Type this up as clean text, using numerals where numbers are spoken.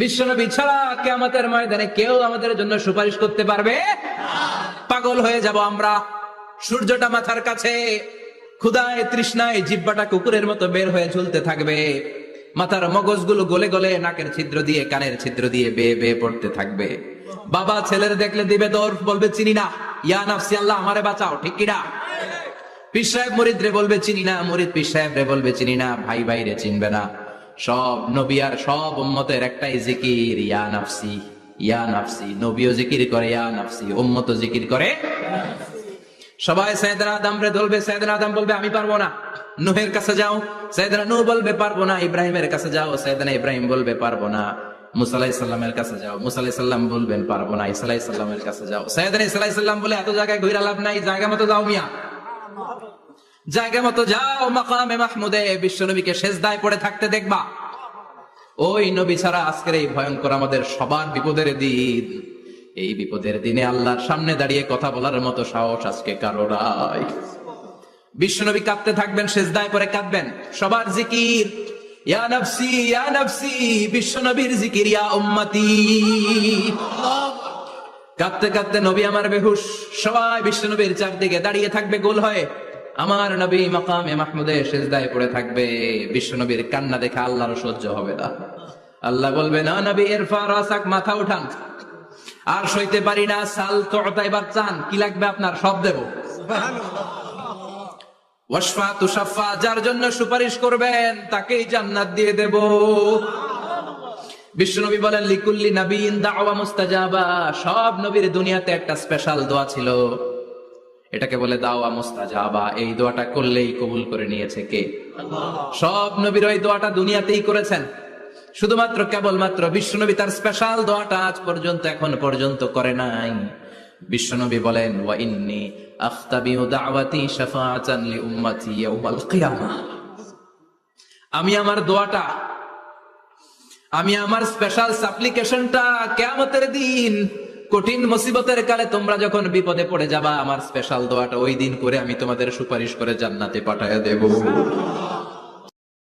বিশ্বনবী ছাড়া কিয়ামতের ময়দানে কেউ আমাদের জন্য সুপারিশ করতে পারবে? পাগল হয়ে যাব আমরা। সূর্যটা মাথার কাছে, ক্ষুধায় তৃষ্ণায় জিহ্বাটা কুকুরের মতো বের হয়ে ঝুলতে থাকবে, মাথার মগজগুলো গলে গলে নাকের ছিদ্র দিয়ে কানের ছিদ্র দিয়ে বেয়ে বেয়ে পড়তে থাকবে। বাবা ছেলের দেখলে দিবে দৌড়, বলবে চিনি না, ইয়া নাফসি আল্লাহ আমারে বাঁচাও, ঠিক কিনা? পীর সাহেব মুরিদ রে বলবে চিনি না, মুরিদ পীর সাহেব রে বলবে চিনি না, ভাই ভাই রে চিনবে না। সব নবী আর সব উম্মতের একটাই জিকির, ইয়া নাফসি ইয়া নাফসি। নবীও জিকির করে ইয়া নাফসি, উম্মতও জিকির করে। সবাই সাইয়েদনা আদম রে ধরবে, সাইয়েদনা আদম বলবে আমি পারবো না। নূহের কাছে যাও, সাইয়েদনা নূহ বলবে পারবো না। ইব্রাহিমের কাছে যাও, সাইয়েদনা ইব্রাহিম বলবে পারবো না। মুসা আলাইহিস সালামের কাছে যাও, মুসা আলাইহিস সালাম বলবেন পারবো না। ঈসা আলাইহিস সালামের কাছে যাও, সাইয়েদনা ঈসা আলাইহিস সালাম বলে এত জায়গায় ঘুরে লাভ নাই, জায়গা মতো যাও মিয়া, জায়গা মতো যাও। মাকামে মাহমুদে বিশ্বনবীকে সেজদায় পড়ে থাকতে দেখবা। ওই নবী ছাড়া আজকের এই ভয়ঙ্কর আমাদের সবার বিপদের দিন, এই বিপদের দিনে আল্লাহর সামনে দাঁড়িয়ে কথা বলার মতো সাহস আজকে কারো নাই। বিশ্বনবী কাঁদতে থাকবেন, সেজদায় পড়ে কাঁদবেন। সবার জিকির ইয়া নাফসি ইয়া নাফসি, বিশ্বনবীর জিকির ইয়া উম্মতি। কাঁদতে কাঁদতে নবী আমার বেহুশ, সবাই বিশ্বনবীর চারদিকে দাঁড়িয়ে থাকবে গোল হয়ে। আমার নবী মাকামে মাহমুদে সেজদায় পড়ে থাকবে। বিশ্বনবীর কান্না দেখে আল্লাহর সহ্য হবে না। আল্লাহ বলবে না নবী ইরফা রাসাক, মাথা উঠান, আর সইতে পারি না। সাল তুতাই বাচ্চান, কি লাগবে আপনার সব দেব। ওয়াশফা তুশাফা, যার জন্য সুপারিশ করবেন তাকেই জান্নাত দিয়ে দেব। বিশ্বনবী বলেন লিকুল্লি নাবিয়িন দাওয়া মুস্তাজাবা, সব নবীর দুনিয়াতে একটা স্পেশাল দোয়া ছিল, এটাকে বলে দাওয়া মুস্তাজাবা। এই দোয়াটা করলেই কবুল করে নিয়েছে কে? আল্লাহ। সব নবীর ওই দোয়াটা দুনিয়াতেই করেছেন, শুধুমাত্র কেবলমাত্র বিশ্বনবী তার স্পেশাল দোয়াটা আজ পর্যন্ত এখন পর্যন্ত করে নাই। বিশ্বনবী বলেন ওয়া ইন্নী আখতাবিউ দাওয়াতি শাফাআতান লি উম্মতি ইয়াউমাল কিয়ামাহ, আমি আমার দোয়াটা, আমি আমার স্পেশাল সাপ্লিকেশনটা কিয়ামতের দিন কঠিন মুসিবতের কালে তোমরা যখন বিপদে পড়ে যাবা, আমার স্পেশাল দোয়াটা ওই দিন করে আমি তোমাদের সুপারিশ করে জান্নাতে পাঠায়া দেব।